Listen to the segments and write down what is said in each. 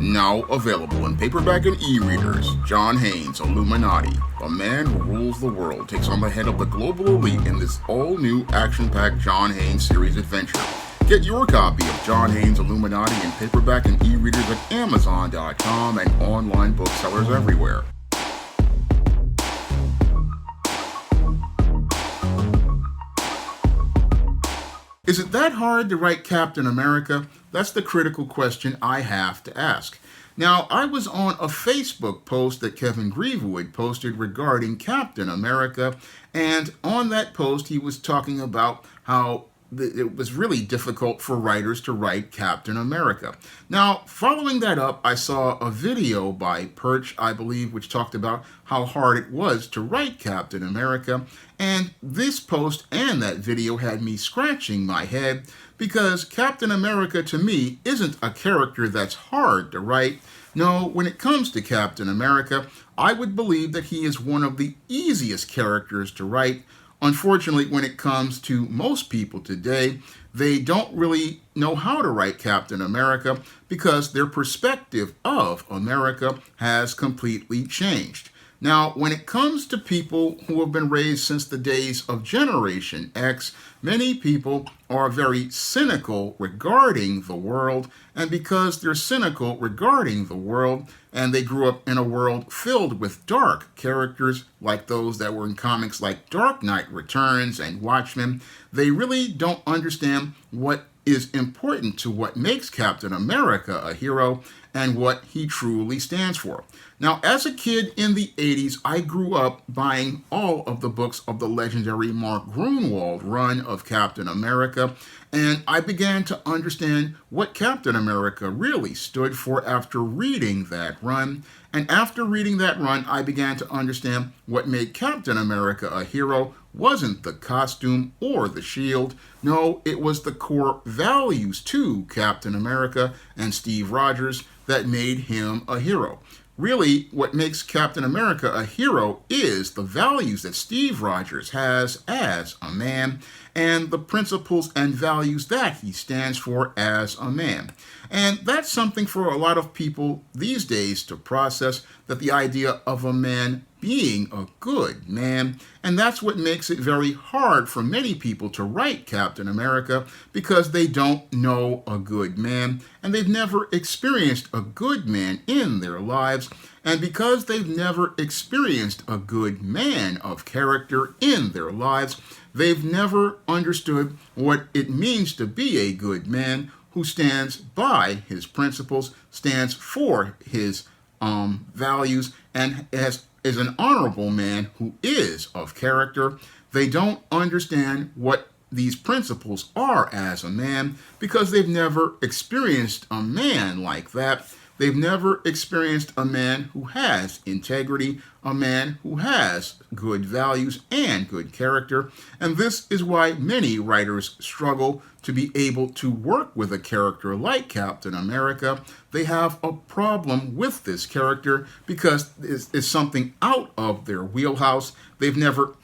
Now available in paperback and e-readers, John Haynes, Illuminati, the man who rules the world, takes on the head of the global elite in this all-new action-packed John Haynes series adventure. Get your copy of John Haynes, Illuminati in paperback and e-readers at Amazon.com and online booksellers everywhere. Is it that hard to write Captain America? That's the critical question I have to ask. Now, I was on a Facebook post that Kevin Greenwood posted regarding Captain America, and on that post he was talking about how it was really difficult for writers to write Captain America. Now, following that up, I saw a video by Perch, I believe, which talked about how hard it was to write Captain America, and this post and that video had me scratching my head because Captain America, to me, isn't a character that's hard to write. No, when it comes to Captain America, I would believe that he is one of the easiest characters to write. Unfortunately, when it comes to most people today, they don't really know how to write Captain America because their perspective of America has completely changed. Now, when it comes to people who have been raised since the days of Generation X, many people are very cynical regarding the world, and because they're cynical regarding the world, and they grew up in a world filled with dark characters like those that were in comics like Dark Knight Returns and Watchmen, they really don't understand what is important to what makes Captain America a hero and what he truly stands for. Now, as a kid in the 80s, I grew up buying all of the books of the legendary Mark Gruenwald run of Captain America, and I began to understand what Captain America really stood for after reading that run. And after reading that run, I began to understand what made Captain America a hero wasn't the costume or the shield. No, it was the core values to Captain America and Steve Rogers that made him a hero. Really, what makes Captain America a hero is the values that Steve Rogers has as a man and the principles and values that he stands for as a man. And that's something for a lot of people these days to process, that the idea of a man being a good man. And that's what makes it very hard for many people to write Captain America, because they don't know a good man and they've never experienced a good man in their lives. And because they've never experienced a good man of character in their lives, they've never understood what it means to be a good man who stands by his principles, stands for his values, and is an honorable man who is of character. They don't understand what these principles are as a man because they've never experienced a man like that. They've never experienced a man who has integrity, a man who has good values and good character. And this is why many writers struggle to be able to work with a character like Captain America. They have a problem with this character because it's something out of their wheelhouse. They've never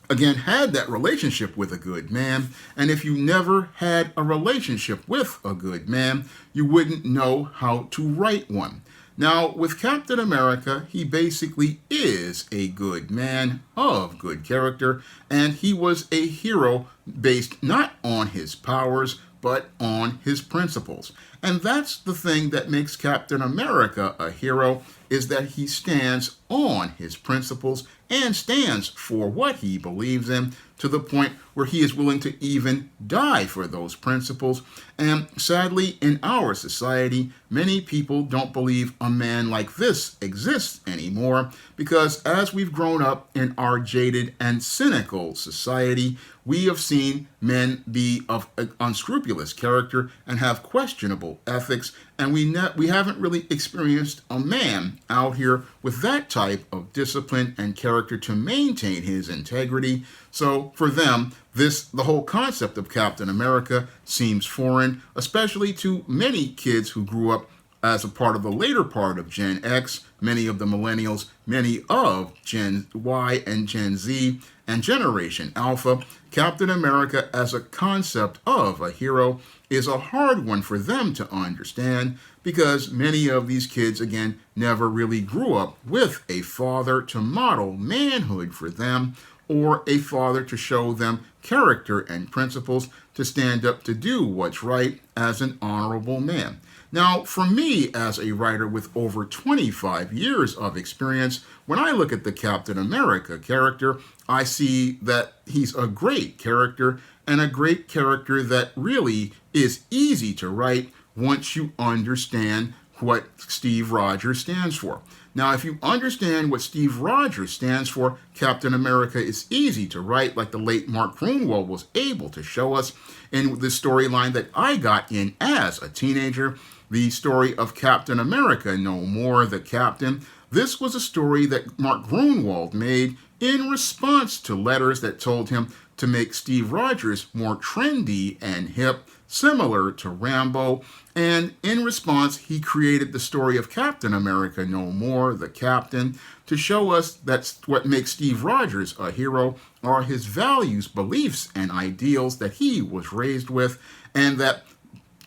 again had that relationship with a good man, and if you never had a relationship with a good man, you wouldn't know how to write one. Now, with Captain America, he basically is a good man of good character, and he was a hero based not on his powers, but on his principles. And that's the thing that makes Captain America a hero, is that he stands on his principles and stands for what he believes in, to the point where he is willing to even die for those principles. And sadly, in our society, many people don't believe a man like this exists anymore, because as we've grown up in our jaded and cynical society, we have seen men be of unscrupulous character and have questionable ethics, and we haven't really experienced a man out here with that type of discipline and character to maintain his integrity. So for them, the whole concept of Captain America seems foreign, especially to many kids who grew up as a part of the later part of Gen X, many of the millennials, many of Gen Y and Gen Z, and Generation Alpha, Captain America as a concept of a hero is a hard one for them to understand because many of these kids, again, never really grew up with a father to model manhood for them or a father to show them character and principles to stand up to do what's right as an honorable man. Now, for me, as a writer with over 25 years of experience, when I look at the Captain America character, I see that he's a great character and a great character that really is easy to write once you understand what Steve Rogers stands for. Now, if you understand what Steve Rogers stands for, Captain America is easy to write, like the late Mark Gruenwald was able to show us in the storyline that I got in as a teenager, the story of Captain America, No More the Captain. This was a story that Mark Gruenwald made in response to letters that told him to make Steve Rogers more trendy and hip, similar to Rambo, and in response, he created the story of Captain America No More, the Captain, to show us that's what makes Steve Rogers a hero are his values, beliefs, and ideals that he was raised with, and that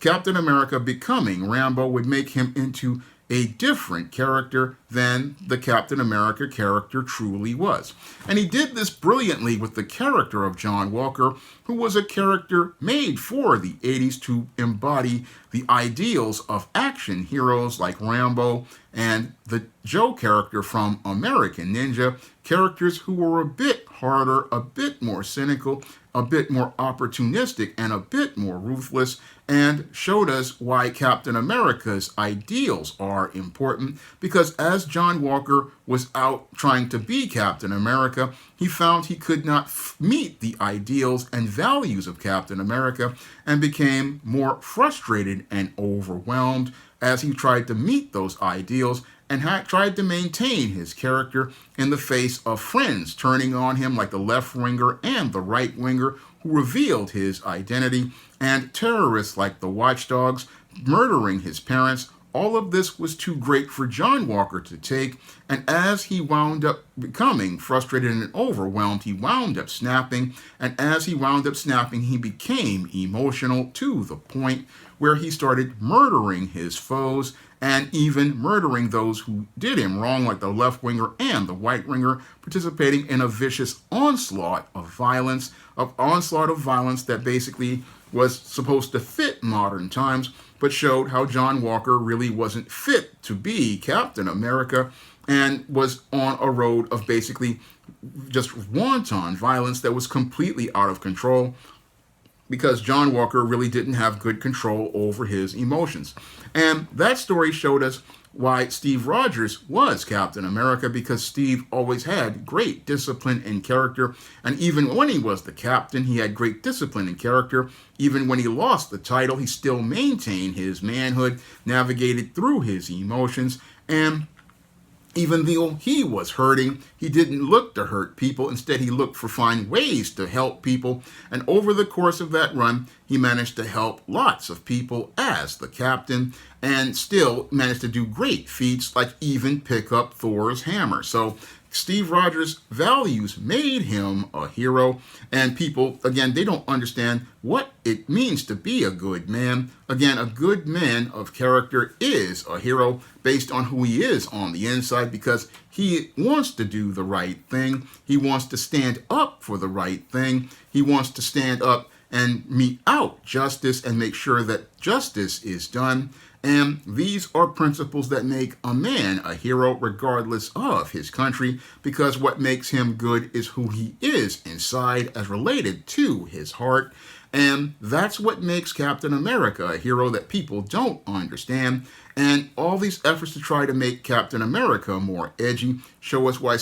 Captain America becoming Rambo would make him into a different character than the Captain America character truly was. And he did this brilliantly with the character of John Walker, who was a character made for the 80s to embody the ideals of action heroes like Rambo and the Joe character from American Ninja, characters who were a bit harder, a bit more cynical, a bit more opportunistic, and a bit more ruthless, and showed us why Captain America's ideals are important, because as John Walker was out trying to be Captain America, he found he could not meet the ideals and values of Captain America and became more frustrated and overwhelmed as he tried to meet those ideals and tried to maintain his character in the face of friends turning on him like the left-winger and the right-winger who revealed his identity, and terrorists like the Watchdogs murdering his parents. All of this was too great for John Walker to take, and as he wound up becoming frustrated and overwhelmed, he wound up snapping, and as he wound up snapping, he became emotional to the point where he started murdering his foes and even murdering those who did him wrong, like the left-winger and the right-winger, participating in a vicious onslaught of violence that basically was supposed to fit modern times, but showed how John Walker really wasn't fit to be Captain America and was on a road of basically just wanton violence that was completely out of control, because John Walker really didn't have good control over his emotions. And that story showed us why Steve Rogers was Captain America, because Steve always had great discipline and character. And even when he was the captain, he had great discipline and character. Even when he lost the title, he still maintained his manhood, navigated through his emotions, and even though he was hurting, he didn't look to hurt people. Instead, he looked for find ways to help people. And over the course of that run, he managed to help lots of people as the captain and still managed to do great feats like even pick up Thor's hammer. So Steve Rogers' values made him a hero, and people, again, they don't understand what it means to be a good man. Again, a good man of character is a hero based on who he is on the inside, because he wants to do the right thing. He wants to stand up for the right thing. He wants to stand up and mete out justice and make sure that justice is done. And these are principles that make a man a hero regardless of his country, because what makes him good is who he is inside as related to his heart. And that's what makes Captain America a hero that people don't understand. And all these efforts to try to make Captain America more edgy show us what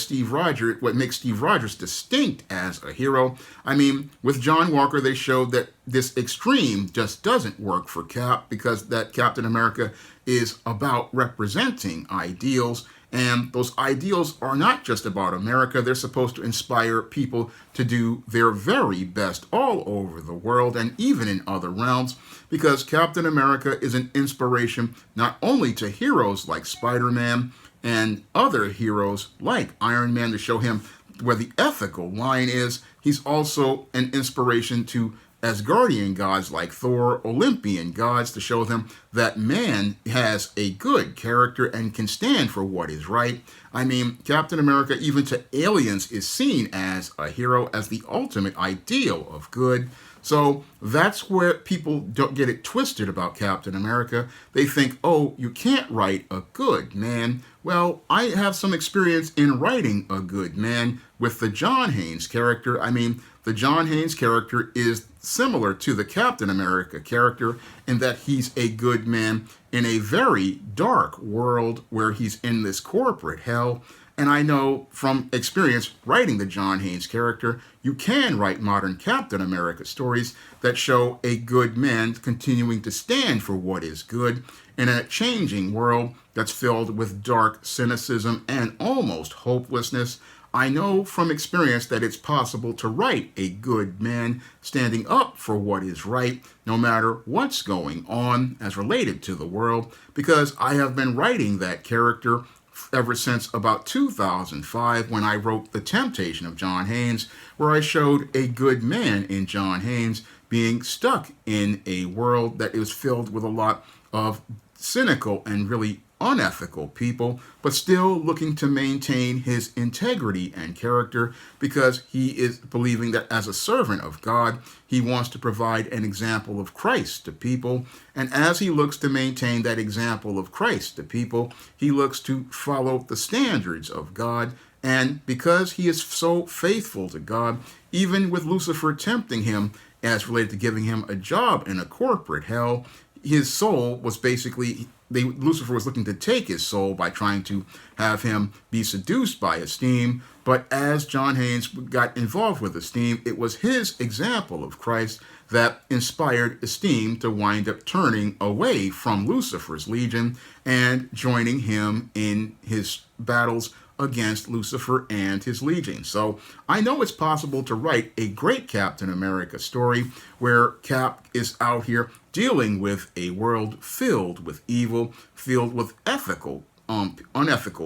makes Steve Rogers distinct as a hero. I mean, with John Walker, they showed that this extreme just doesn't work for Cap, because that Captain America is about representing ideals And those ideals are not just about America. They're supposed to inspire people to do their very best all over the world and even in other realms, because Captain America is an inspiration not only to heroes like Spider-Man and other heroes like Iron Man to show him where the ethical line is. He's also an inspiration to Asgardian gods like Thor, Olympian gods, to show them that man has a good character and can stand for what is right. I mean, Captain America, even to aliens, is seen as a hero, as the ultimate ideal of good. So that's where people don't get it twisted about Captain America. They think, oh, you can't write a good man. Well, I have some experience in writing a good man with the John Haynes character. I mean, the John Haynes character is similar to the Captain America character in that he's a good man in a very dark world where he's in this corporate hell. And I know from experience writing the John Haynes character, you can write modern Captain America stories that show a good man continuing to stand for what is good in a changing world that's filled with dark cynicism and almost hopelessness. I know from experience that it's possible to write a good man standing up for what is right, no matter what's going on as related to the world, because I have been writing that character ever since about 2005, when I wrote The Temptation of John Haynes, where I showed a good man in John Haynes being stuck in a world that is filled with a lot of cynical and really unethical people, but still looking to maintain his integrity and character, because he is believing that as a servant of God, he wants to provide an example of Christ to people. And as he looks to maintain that example of Christ to people, he looks to follow the standards of God. And because he is so faithful to God, even with Lucifer tempting him as related to giving him a job in a corporate hell, his soul was basically, Lucifer was looking to take his soul by trying to have him be seduced by Esteem. But as John Haynes got involved with Esteem, it was his example of Christ that inspired Esteem to wind up turning away from Lucifer's legion and joining him in his battles against Lucifer and his legion. So I know it's possible to write a great Captain America story where Cap is out here dealing with a world filled with evil, filled with unethical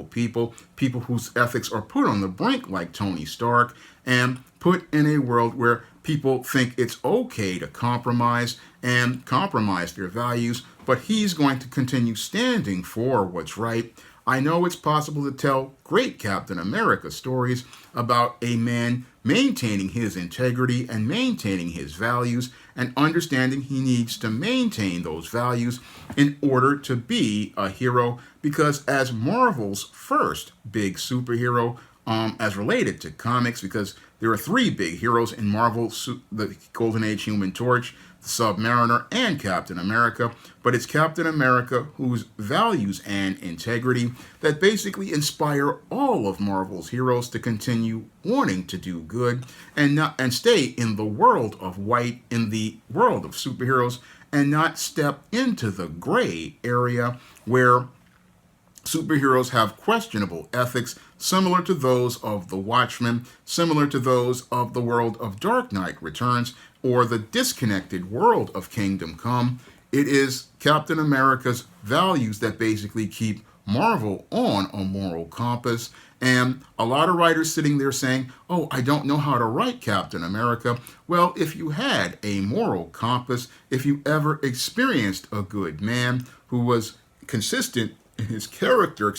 people, people whose ethics are put on the brink like Tony Stark, and put in a world where people think it's okay to compromise and compromise their values, but he's going to continue standing for what's right. I know it's possible to tell great Captain America stories about a man maintaining his integrity and maintaining his values and understanding he needs to maintain those values in order to be a hero, because as Marvel's first big superhero, as related to comics, because there are three big heroes in Marvel: the Golden Age Human Torch, the Submariner, and Captain America. But it's Captain America whose values and integrity that basically inspire all of Marvel's heroes to continue wanting to do good and stay in the world of white, in the world of superheroes, and not step into the gray area where superheroes have questionable ethics, similar to those of the Watchmen, similar to those of the world of Dark Knight Returns, or the disconnected world of Kingdom Come. It is Captain America's values that basically keep Marvel on a moral compass. And a lot of writers sitting there saying, oh, I don't know how to write Captain America. Well, if you had a moral compass, if you ever experienced a good man who was consistent in his character,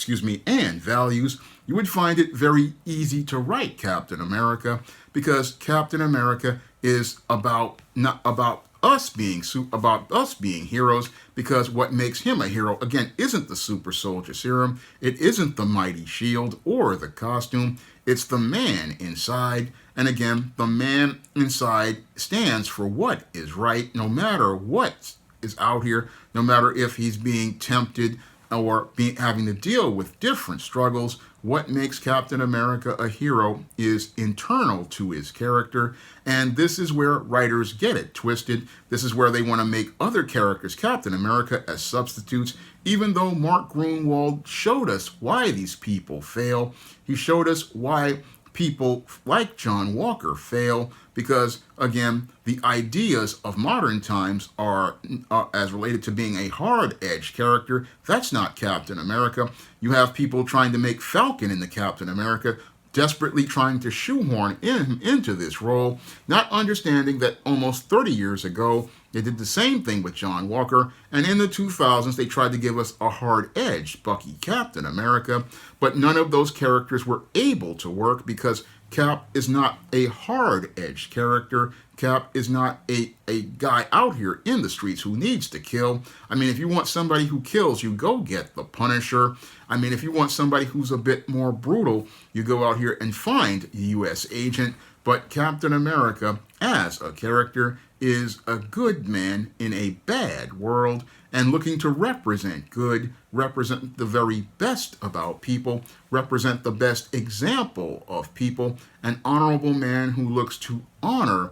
and values, you would find it very easy to write Captain America, because Captain America is not about us being heroes, because what makes him a hero, again, isn't the super soldier serum, it isn't the mighty shield or the costume, it's the man inside. And again, the man inside stands for what is right, no matter what is out here, no matter if he's being tempted or having to deal with different struggles. What makes Captain America a hero is internal to his character, and this is where writers get it twisted. This is where they want to make other characters Captain America as substitutes, even though Mark Grunwald showed us why these people fail. He showed us why people like John Walker fail, because again, the ideas of modern times are as related to being a hard-edged character. That's not Captain America. You have people trying to make Falcon into Captain America, desperately trying to shoehorn him into this role, not understanding that almost 30 years ago, they did the same thing with John Walker, and in the 2000s, they tried to give us a hard-edged Bucky Captain America, but none of those characters were able to work because Cap is not a hard-edged character. Cap is not a guy out here in the streets who needs to kill. I mean, if you want somebody who kills, you go get the Punisher. I mean, if you want somebody who's a bit more brutal, you go out here and find a U.S. agent. But Captain America, as a character, is a good man in a bad world and looking to represent good, represent the very best about people, represent the best example of people, an honorable man who looks to honor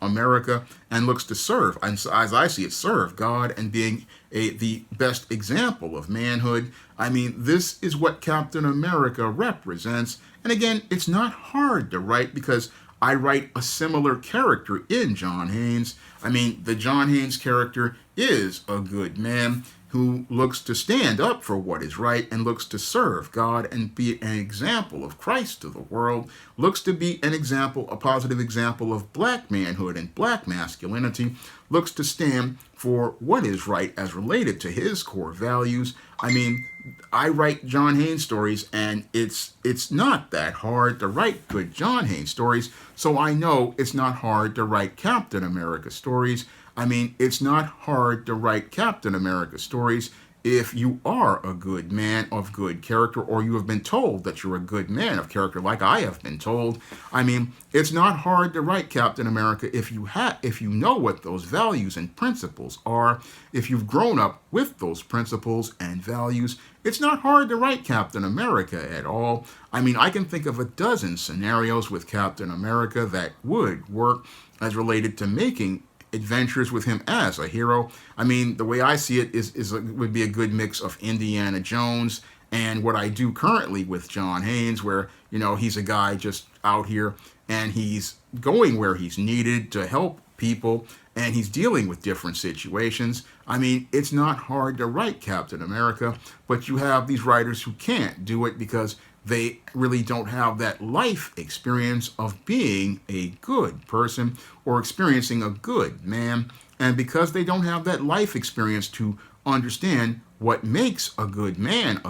America and looks to serve, and as I see it, serve God and being the best example of manhood. I mean, this is what Captain America represents. And again, it's not hard to write because I write a similar character in John Haynes. I mean, the John Haynes character is a good man who looks to stand up for what is right and looks to serve God and be an example of Christ to the world, looks to be an example, a positive example of black manhood and black masculinity, looks to stand for what is right as related to his core values. I mean, I write John Haynes stories, and it's not that hard to write good John Haynes stories, so I know it's not hard to write Captain America stories. I mean, it's not hard to write Captain America stories if you are a good man of good character, or you have been told that you're a good man of character, like I have been told. I mean, it's not hard to write Captain America if you know what those values and principles are, if you've grown up with those principles and values. It's not hard to write Captain America at all. I mean, I can think of a dozen scenarios with Captain America that would work as related to making adventures with him as a hero. I mean, the way I see it would be a good mix of Indiana Jones and what I do currently with John Haynes, where, you know, he's a guy just out here and he's going where he's needed to help people and he's dealing with different situations. I mean, it's not hard to write Captain America, but you have these writers who can't do it because they really don't have that life experience of being a good person or experiencing a good man. And because they don't have that life experience to understand what makes a good man,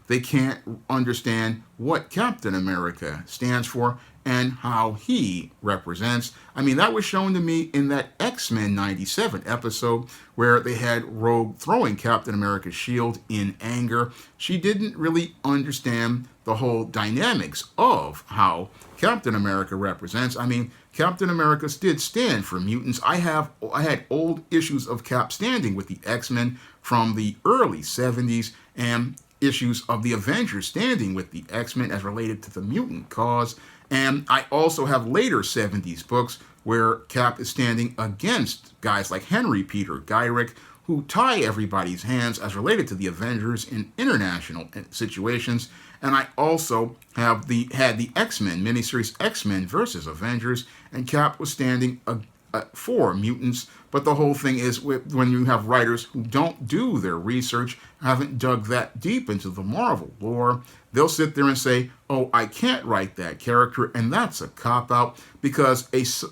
they can't understand what Captain America stands for and how he represents. I mean, that was shown to me in that X-Men 97 episode where they had Rogue throwing Captain America's shield in anger. She didn't really understand the whole dynamics of how Captain America represents. I mean, Captain America did stand for mutants. I had old issues of Cap standing with the X-Men from the early 70s and issues of the Avengers standing with the X-Men as related to the mutant cause. And I also have later 70s books where Cap is standing against guys like Henry Peter Gyrick, who tie everybody's hands as related to the Avengers in international situations. And I also had the X-Men miniseries, X-Men versus Avengers, and Cap was standing for mutants. But the whole thing is, when you have writers who don't do their research, haven't dug that deep into the Marvel lore, they'll sit there and say, oh, I can't write that character, and that's a cop-out, because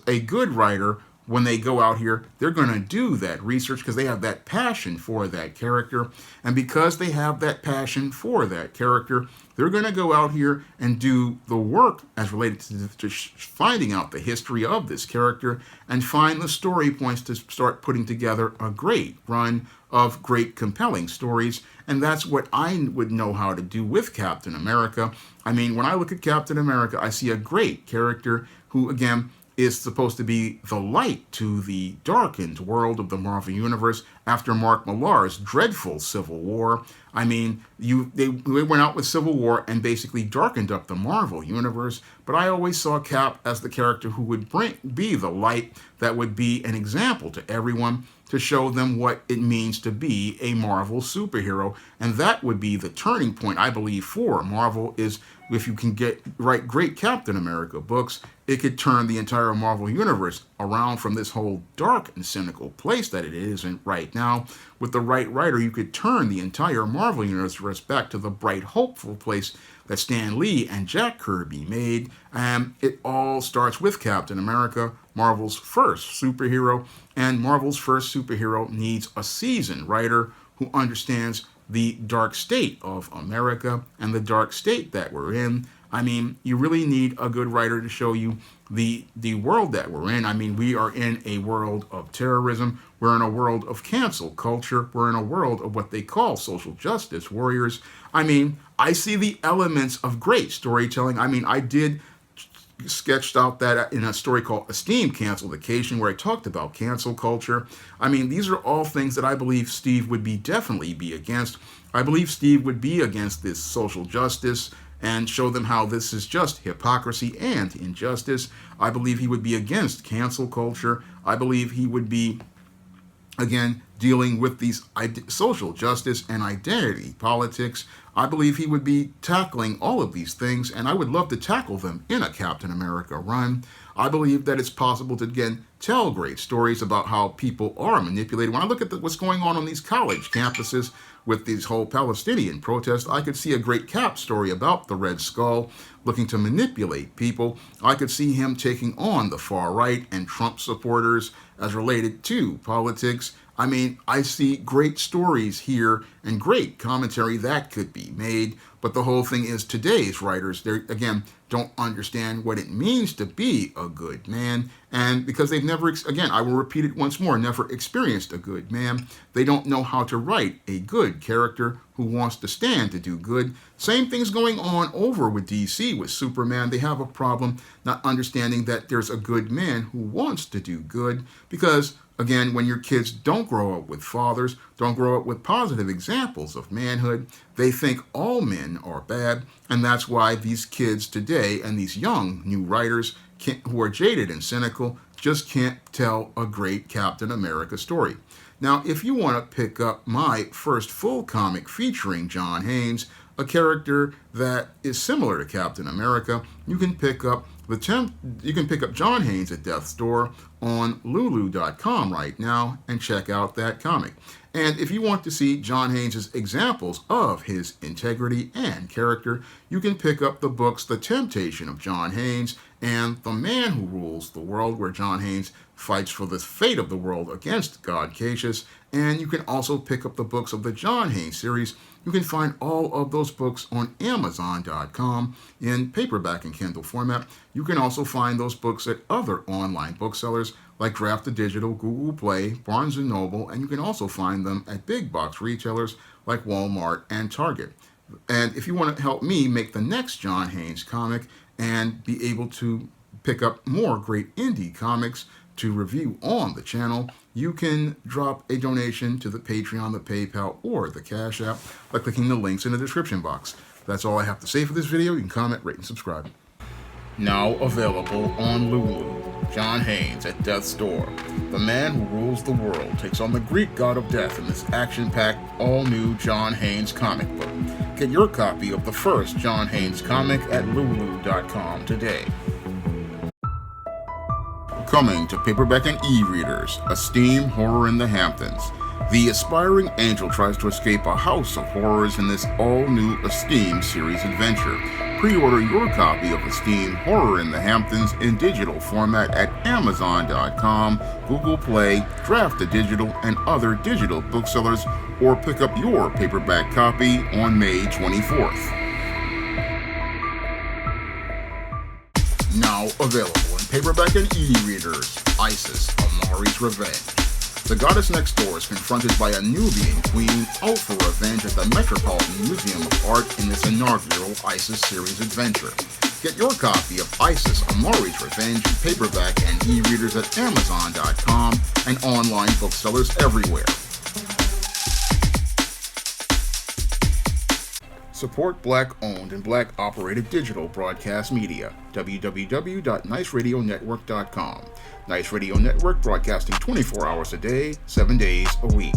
a good writer, when they go out here, they're going to do that research because they have that passion for that character. And because they have that passion for that character, they're going to go out here and do the work as related to finding out the history of this character and find the story points to start putting together a great run of great compelling stories. And that's what I would know how to do with Captain America. I mean, when I look at Captain America, I see a great character who, again, is supposed to be the light to the darkened world of the Marvel Universe after Mark Millar's dreadful Civil War. I mean, they went out with Civil War and basically darkened up the Marvel Universe, but I always saw Cap as the character who would be the light that would be an example to everyone, to show them what it means to be a Marvel superhero. And that would be the turning point, I believe, for Marvel, is if you can write great Captain America books, it could turn the entire Marvel Universe around from this whole dark and cynical place that it is in right now. With the right writer, you could turn the entire Marvel Universe back to the bright, hopeful place that Stan Lee and Jack Kirby made. And it all starts with Captain America, Marvel's first superhero. And Marvel's first superhero needs a seasoned writer who understands the dark state of America and the dark state that we're in. I mean, you really need a good writer to show you the world that we're in. I mean, we are in a world of terrorism. We're in a world of cancel culture. We're in a world of what they call social justice warriors. I mean, I see the elements of great storytelling. I mean, I did sketched out that in a story called Esteemed Cancelification, where I talked about cancel culture. I mean, these are all things that I believe Steve would definitely be against. I believe Steve would be against this social justice and show them how this is just hypocrisy and injustice. I believe he would be against cancel culture. I believe he would be, again, dealing with these social justice and identity politics. I believe he would be tackling all of these things, and I would love to tackle them in a Captain America run. I believe that it's possible to, again, tell great stories about how people are manipulated. When I look at what's going on these college campuses with these whole Palestinian protests, I could see a great Cap story about the Red Skull looking to manipulate people. I could see him taking on the far right and Trump supporters as related to politics. I mean, I see great stories here and great commentary that could be made, but the whole thing is today's writers, they again don't understand what it means to be a good man, and because they've never, again, I will repeat it once more, never experienced a good man, they don't know how to write a good character who wants to stand to do good. Same thing's going on over with DC with Superman. They have a problem not understanding that there's a good man who wants to do good, because again, when your kids don't grow up with fathers, don't grow up with positive examples of manhood, they think all men are bad, and that's why these kids today and these young new writers who are jaded and cynical just can't tell a great Captain America story. Now, if you want to pick up my first full comic featuring John Haynes, a character that is similar to Captain America, you can pick up John Haynes at Death's Door on Lulu.com right now and check out that comic. And if you want to see John Haynes' examples of his integrity and character, you can pick up the books The Temptation of John Haynes and The Man Who Rules the World, where John Haynes fights for the fate of the world against God Cassius. And you can also pick up the books of the John Haynes series. You can find all of those books on Amazon.com in paperback and Kindle format. You can also find those books at other online booksellers like Draft to Digital, Google Play, Barnes & Noble, and you can also find them at big box retailers like Walmart and Target. And if you want to help me make the next John Haynes comic and be able to pick up more great indie comics to review on the channel, you can drop a donation to the Patreon, the PayPal, or the Cash App by clicking the links in the description box. That's all I have to say for this video. You can comment, rate, and subscribe. Now available on Lulu, John Haynes at Death's Door. The man who rules the world takes on the Greek god of death in this action-packed, all-new John Haynes comic book. Get your copy of the first John Haynes comic at Lulu.com today. Coming to paperback and e-readers, Esteemed Horror in the Hamptons. The aspiring angel tries to escape a house of horrors in this all-new Esteemed series adventure. Pre-order your copy of Esteemed Horror in the Hamptons in digital format at Amazon.com, Google Play, Draft to Digital, and other digital booksellers, or pick up your paperback copy on May 24th. Now available in paperback and e-readers, Isis, Amari's Revenge. The goddess next door is confronted by a Nubian queen out for revenge at the Metropolitan Museum of Art in this inaugural Isis series adventure. Get your copy of ISIS, Amori's Revenge in paperback and e-readers at Amazon.com and online booksellers everywhere. Support Black-owned and Black-operated digital broadcast media. www.niceradionetwork.com. Nice Radio Network, broadcasting 24 hours a day, 7 days a week.